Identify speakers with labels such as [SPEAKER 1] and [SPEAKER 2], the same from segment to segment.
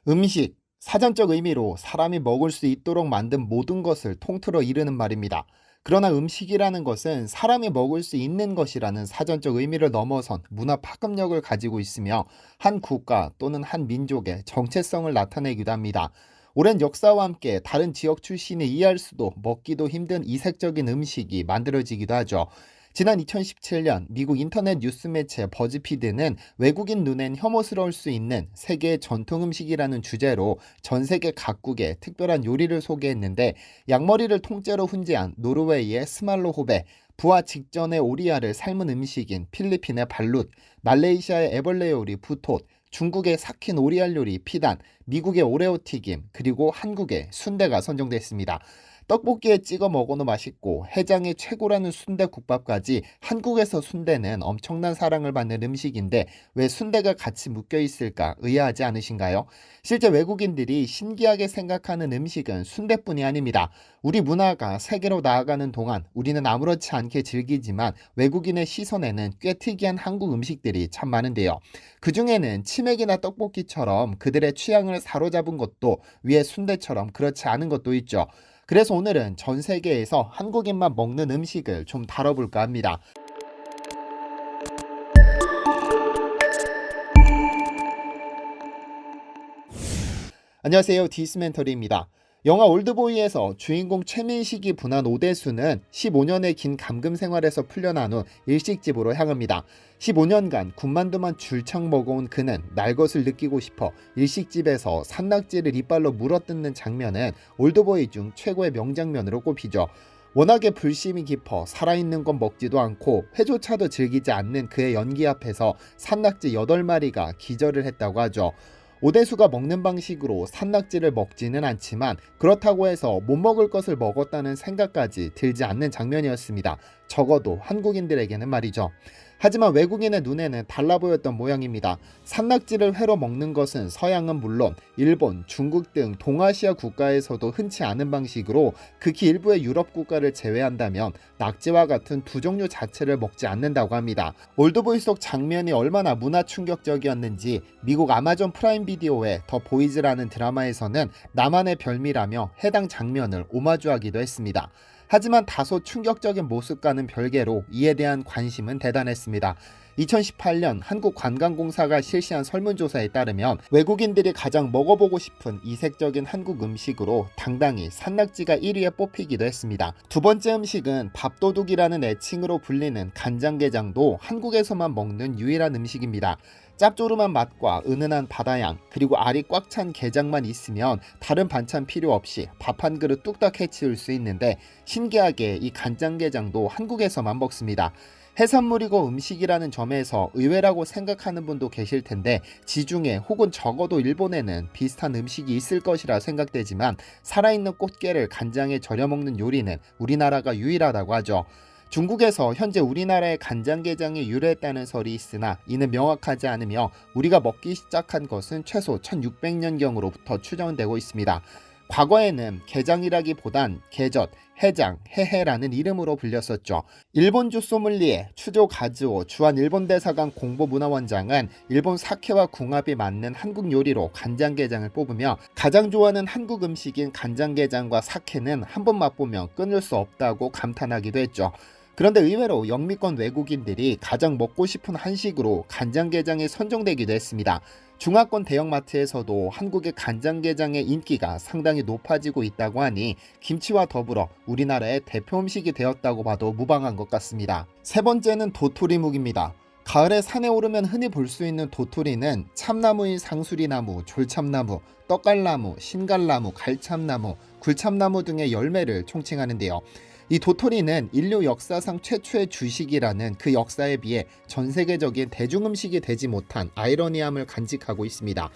[SPEAKER 1] 음식, 사전적 의미로 사람이 먹을 수 있도록 만든 모든 것을 통틀어 이르는 말입니다. 그러나 음식이라는 것은 사람이 먹을 수 있는 것이라는 사전적 의미를 넘어선 문화 파급력을 가지고 있으며 한 국가 또는 한 민족의 정체성을 나타내기도 합니다. 오랜 역사와 함께 다른 지역 출신이 이해할 수도 먹기도 힘든 이색적인 음식이 만들어지기도 하죠. 지난 2017년 미국 인터넷 뉴스 매체 버즈피드는 외국인 눈엔 혐오스러울 수 있는 세계의 전통 음식이라는 주제로 전 세계 각국의 특별한 요리를 소개했는데, 양머리를 통째로 훈제한 노르웨이의 스말로호베, 부화 직전의 오리알을 삶은 음식인 필리핀의 발룻, 말레이시아의 애벌레 요리 부톳, 중국의 삭힌 오리알 요리 피단, 미국의 오레오 튀김, 그리고 한국의 순대가 선정됐습니다. 떡볶이에 찍어 먹어도 맛있고 해장이 최고라는 순대국밥까지, 한국에서 순대는 엄청난 사랑을 받는 음식인데 왜 순대가 같이 묶여 있을까 의아하지 않으신가요? 실제 외국인들이 신기하게 생각하는 음식은 순대뿐이 아닙니다. 우리 문화가 세계로 나아가는 동안 우리는 아무렇지 않게 즐기지만 외국인의 시선에는 꽤 특이한 한국 음식들이 참 많은데요. 그 중에는 치맥이나 떡볶이처럼 그들의 취향을 사로잡은 것도 위에 순대처럼 그렇지 않은 것도 있죠. 그래서 오늘은 전 세계에서 한국인만 먹는 음식을 좀 다뤄볼까 합니다. 안녕하세요. 디스멘터리입니다. 영화 올드보이에서 주인공 최민식이 분한 오대수는 15년의 긴 감금 생활에서 풀려난 후 일식집으로 향합니다. 15년간 군만두만 줄창 먹어온 그는 날 것을 느끼고 싶어 일식집에서 산낙지를 이빨로 물어뜯는 장면은 올드보이 중 최고의 명장면으로 꼽히죠. 워낙에 불심이 깊어 살아있는 건 먹지도 않고 회조차도 즐기지 않는 그의 연기 앞에서 산낙지 8마리가 기절을 했다고 하죠. 오대수가 먹는 방식으로 산낙지를 먹지는 않지만 그렇다고 해서 못 먹을 것을 먹었다는 생각까지 들지 않는 장면이었습니다. 적어도 한국인들에게는 말이죠. 하지만 외국인의 눈에는 달라 보였던 모양입니다. 산낙지를 회로 먹는 것은 서양은 물론 일본, 중국 등 동아시아 국가에서도 흔치 않은 방식으로, 극히 일부의 유럽 국가를 제외한다면 낙지와 같은 두 종류 자체를 먹지 않는다고 합니다. 올드보이 속 장면이 얼마나 문화 충격적이었는지 미국 아마존 프라임 비디오의 더 보이즈라는 드라마에서는 나만의 별미라며 해당 장면을 오마주하기도 했습니다. 하지만 다소 충격적인 모습과는 별개로 이에 대한 관심은 대단했습니다. 2018년 한국관광공사가 실시한 설문조사에 따르면 외국인들이 가장 먹어보고 싶은 이색적인 한국 음식으로 당당히 산낙지가 1위에 뽑히기도 했습니다. 두 번째 음식은 밥도둑이라는 애칭으로 불리는 간장게장도 한국에서만 먹는 유일한 음식입니다. 짭조름한 맛과 은은한 바다향, 그리고 알이 꽉 찬 게장만 있으면 다른 반찬 필요 없이 밥 한 그릇 뚝딱 해치울 수 있는데, 신기하게 이 간장게장도 한국에서만 먹습니다. 해산물이고 음식이라는 점에서 의외라고 생각하는 분도 계실 텐데, 지중해 혹은 적어도 일본에는 비슷한 음식이 있을 것이라 생각되지만 살아있는 꽃게를 간장에 절여 먹는 요리는 우리나라가 유일하다고 하죠. 중국에서 현재 우리나라의 간장게장이 유래했다는 설이 있으나 이는 명확하지 않으며, 우리가 먹기 시작한 것은 최소 1600년경으로부터 추정되고 있습니다. 과거에는 게장이라기보단 게젓, 해장, 해해라는 이름으로 불렸었죠. 일본주 소믈리에 추조 가즈오 주한 일본 대사관 공보문화원장은 일본 사케와 궁합이 맞는 한국 요리로 간장게장을 뽑으며, 가장 좋아하는 한국 음식인 간장게장과 사케는 한 번 맛보면 끊을 수 없다고 감탄하기도 했죠. 그런데 의외로 영미권 외국인들이 가장 먹고 싶은 한식으로 간장게장이 선정되기도 했습니다. 중화권 대형마트에서도 한국의 간장게장의 인기가 상당히 높아지고 있다고 하니 김치와 더불어 우리나라의 대표 음식이 되었다고 봐도 무방한 것 같습니다. 세 번째는 도토리묵입니다. 가을에 산에 오르면 흔히 볼 수 있는 도토리는 참나무인 상수리나무, 졸참나무, 떡갈나무, 신갈나무, 갈참나무, 굴참나무 등의 열매를 총칭하는데요. 이 도토리는 인류 역사상 최초의 주식이라는 그 역사에 비해 전 세계적인 대중음식이 되지 못한 아이러니함을 간직하고 있습니다.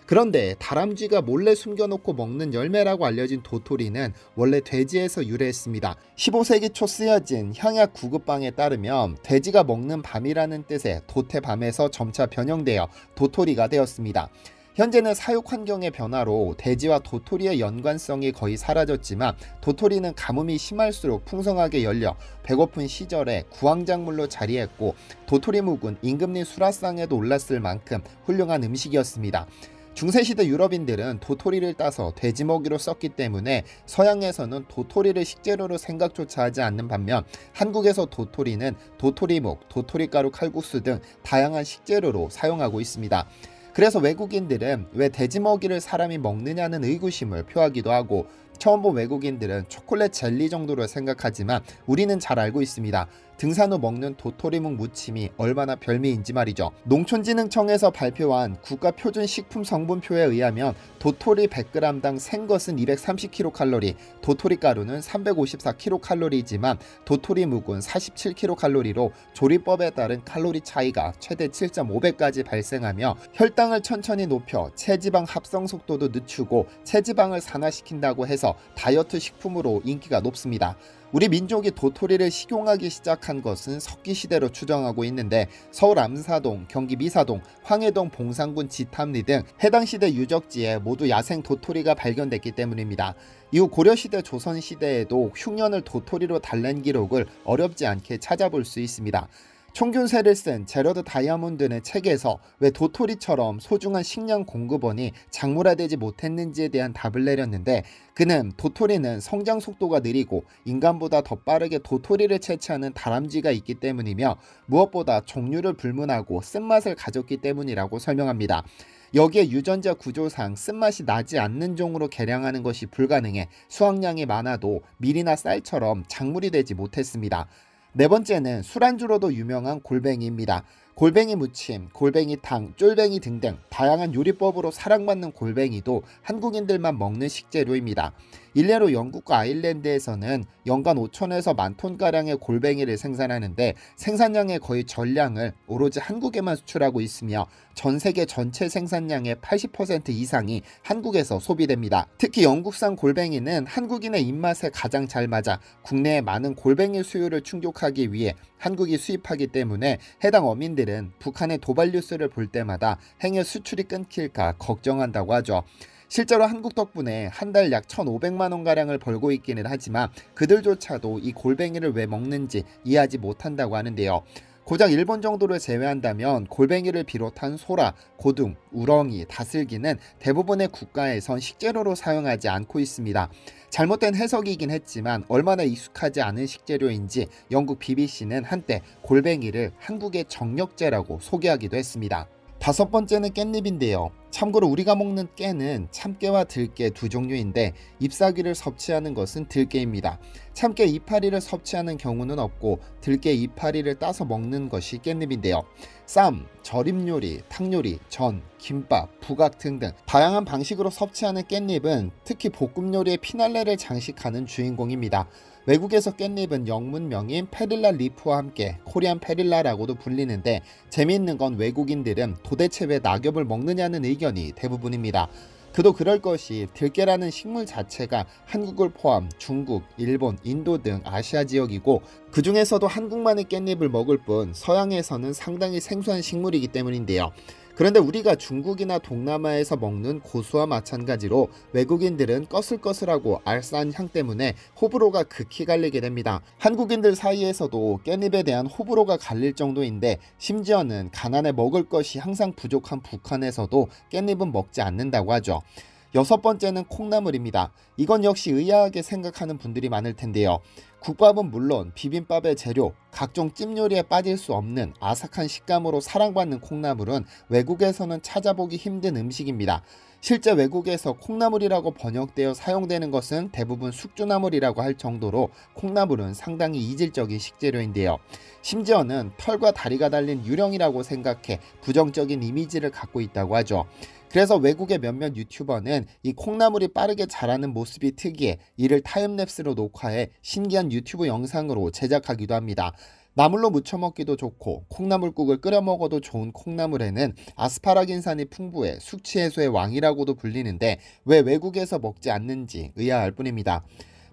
[SPEAKER 1] 그런데 다람쥐가 몰래 숨겨놓고 먹는 열매라고 알려진 도토리는 원래 돼지에서 유래했습니다. 15세기 초 쓰여진 향약 구급방에 따르면 돼지가 먹는 밤이라는 뜻의 도태밤에서 점차 변형되어 도토리가 되었습니다. 현재는 사육 환경의 변화로 돼지와 도토리의 연관성이 거의 사라졌지만, 도토리는 가뭄이 심할수록 풍성하게 열려 배고픈 시절에 구황작물로 자리했고, 도토리묵은 임금님 수라상에도 올랐을 만큼 훌륭한 음식이었습니다. 중세시대 유럽인들은 도토리를 따서 돼지 먹이로 썼기 때문에 서양에서는 도토리를 식재료로 생각조차 하지 않는 반면 한국에서 도토리는 도토리묵, 도토리가루 칼국수 등 다양한 식재료로 사용하고 있습니다. 그래서 외국인들은 왜 돼지 먹이를 사람이 먹느냐는 의구심을 표하기도 하고, 처음 본 외국인들은 초콜릿 젤리 정도로 생각하지만 우리는 잘 알고 있습니다. 등산 후 먹는 도토리묵 무침이 얼마나 별미인지 말이죠. 농촌진흥청에서 발표한 국가표준식품성분표에 의하면 도토리 100g당 생것은 230kcal, 도토리가루는 354kcal이지만 도토리묵은 47kcal로 조리법에 따른 칼로리 차이가 최대 7.5배까지 발생하며 혈당을 천천히 높여 체지방 합성 속도도 늦추고 체지방을 산화시킨다고 해서 다이어트 식품으로 인기가 높습니다. 우리 민족이 도토리를 식용하기 시작한 것은 석기시대로 추정하고 있는데, 서울 암사동, 경기 미사동, 황해동 봉산군 지탐리 등 해당 시대 유적지에 모두 야생 도토리가 발견됐기 때문입니다. 이후 고려시대, 조선시대에도 흉년을 도토리로 달랜 기록을 어렵지 않게 찾아볼 수 있습니다. 총균세를 쓴 제러드 다이아몬드는 책에서 왜 도토리처럼 소중한 식량 공급원이 작물화되지 못했는지에 대한 답을 내렸는데, 그는 도토리는 성장 속도가 느리고 인간보다 더 빠르게 도토리를 채취하는 다람쥐가 있기 때문이며 무엇보다 종류를 불문하고 쓴맛을 가졌기 때문이라고 설명합니다. 여기에 유전자 구조상 쓴맛이 나지 않는 종으로 개량하는 것이 불가능해 수확량이 많아도 밀이나 쌀처럼 작물이 되지 못했습니다. 네 번째는 술안주로도 유명한 골뱅이입니다. 골뱅이 무침, 골뱅이탕, 쫄뱅이 등등 다양한 요리법으로 사랑받는 골뱅이도 한국인들만 먹는 식재료입니다. 일례로 영국과 아일랜드에서는 연간 5천에서 10,000톤가량의 골뱅이를 생산하는데 생산량의 거의 전량을 오로지 한국에만 수출하고 있으며 전 세계 전체 생산량의 80% 이상이 한국에서 소비됩니다. 특히 영국산 골뱅이는 한국인의 입맛에 가장 잘 맞아 국내의 많은 골뱅이 수요를 충족하기 위해 한국이 수입하기 때문에 해당 어민들은 북한의 도발 뉴스를 볼 때마다 행여 수출이 끊길까 걱정한다고 하죠. 실제로 한국 덕분에 한 달 약 1,500만 원가량을 벌고 있기는 하지만 그들조차도 이 골뱅이를 왜 먹는지 이해하지 못한다고 하는데요. 고작 일본 정도를 제외한다면 골뱅이를 비롯한 소라, 고등, 우렁이, 다슬기는 대부분의 국가에선 식재료로 사용하지 않고 있습니다. 잘못된 해석이긴 했지만 얼마나 익숙하지 않은 식재료인지 영국 BBC는 한때 골뱅이를 한국의 정력제라고 소개하기도 했습니다. 다섯 번째는 깻잎인데요. 참고로 우리가 먹는 깨는 참깨와 들깨 두 종류인데 잎사귀를 섭취하는 것은 들깨입니다. 참깨 이파리를 섭취하는 경우는 없고 들깨 이파리를 따서 먹는 것이 깻잎인데요. 쌈, 절임 요리, 탕 요리, 전, 김밥, 부각 등등 다양한 방식으로 섭취하는 깻잎은 특히 볶음 요리의 피날레를 장식하는 주인공입니다. 외국에서 깻잎은 영문명인 페릴라 리프와 함께 코리안 페릴라라고도 불리는데, 재미있는 건 외국인들은 도대체 왜 낙엽을 먹느냐는 의견이 대부분입니다. 그도 그럴 것이 들깨라는 식물 자체가 한국을 포함 중국, 일본, 인도 등 아시아 지역이고 그 중에서도 한국만의 깻잎을 먹을 뿐 서양에서는 상당히 생소한 식물이기 때문인데요. 그런데 우리가 중국이나 동남아에서 먹는 고수와 마찬가지로 외국인들은 꺼슬꺼슬하고 알싸한 향 때문에 호불호가 극히 갈리게 됩니다. 한국인들 사이에서도 깻잎에 대한 호불호가 갈릴 정도인데, 심지어는 가난해 먹을 것이 항상 부족한 북한에서도 깻잎은 먹지 않는다고 하죠. 여섯 번째는 콩나물입니다. 이건 역시 의아하게 생각하는 분들이 많을 텐데요. 국밥은 물론 비빔밥의 재료, 각종 찜 요리에 빠질 수 없는 아삭한 식감으로 사랑받는 콩나물은 외국에서는 찾아보기 힘든 음식입니다. 실제 외국에서 콩나물이라고 번역되어 사용되는 것은 대부분 숙주나물이라고 할 정도로 콩나물은 상당히 이질적인 식재료인데요. 심지어는 털과 다리가 달린 유령이라고 생각해 부정적인 이미지를 갖고 있다고 하죠. 그래서 외국의 몇몇 유튜버는 이 콩나물이 빠르게 자라는 모습이 특이해 이를 타임랩스로 녹화해 신기한 유튜브 영상으로 제작하기도 합니다. 나물로 무쳐 먹기도 좋고 콩나물국을 끓여 먹어도 좋은 콩나물에는 아스파라긴산이 풍부해 숙취 해소의 왕이라고도 불리는데 왜 외국에서 먹지 않는지 의아할 뿐입니다.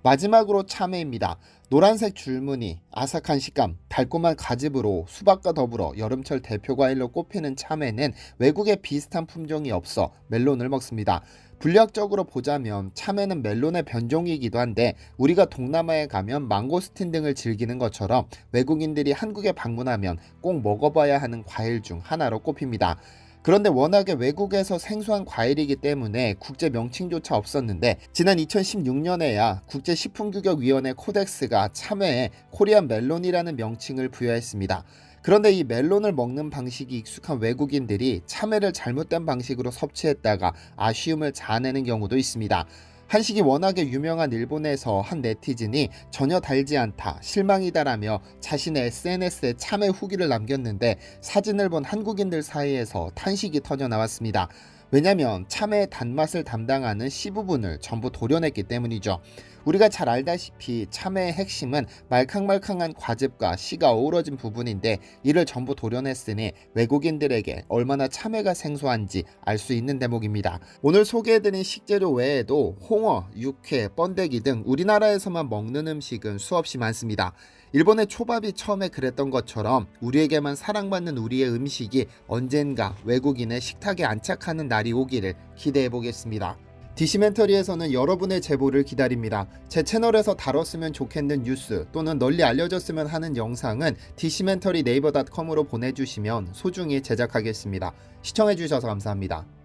[SPEAKER 1] 마지막으로 참외입니다. 노란색 줄무늬, 아삭한 식감, 달콤한 가집으로 수박과 더불어 여름철 대표 과일로 꼽히는 참외는 외국에 비슷한 품종이 없어 멜론을 먹습니다. 분류학적으로 보자면 참외는 멜론의 변종이기도 한데 우리가 동남아에 가면 망고스틴 등을 즐기는 것처럼 외국인들이 한국에 방문하면 꼭 먹어봐야 하는 과일 중 하나로 꼽힙니다. 그런데 워낙에 외국에서 생소한 과일이기 때문에 국제 명칭조차 없었는데 지난 2016년에야 국제식품규격위원회 코덱스가 참외에 코리안 멜론이라는 명칭을 부여했습니다. 그런데 이 멜론을 먹는 방식이 익숙한 외국인들이 참외를 잘못된 방식으로 섭취했다가 아쉬움을 자아내는 경우도 있습니다. 한식이 워낙에 유명한 일본에서 한 네티즌이 전혀 달지 않다, 실망이다라며 자신의 SNS에 참외 후기를 남겼는데 사진을 본 한국인들 사이에서 탄식이 터져 나왔습니다. 왜냐면 참외의 단맛을 담당하는 씨 부분을 전부 도려냈기 때문이죠. 우리가 잘 알다시피 참외의 핵심은 말캉말캉한 과즙과 씨가 어우러진 부분인데 이를 전부 도려냈으니 외국인들에게 얼마나 참외가 생소한지 알 수 있는 대목입니다. 오늘 소개해드린 식재료 외에도 홍어, 육회, 번데기 등 우리나라에서만 먹는 음식은 수없이 많습니다. 일본의 초밥이 처음에 그랬던 것처럼 우리에게만 사랑받는 우리의 음식이 언젠가 외국인의 식탁에 안착하는 날이 오기를 기대해 보겠습니다. 디시멘터리에서는 여러분의 제보를 기다립니다. 제 채널에서 다뤘으면 좋겠는 뉴스 또는 널리 알려졌으면 하는 영상은 디시멘터리 네이버.com으로 보내주시면 소중히 제작하겠습니다. 시청해주셔서 감사합니다.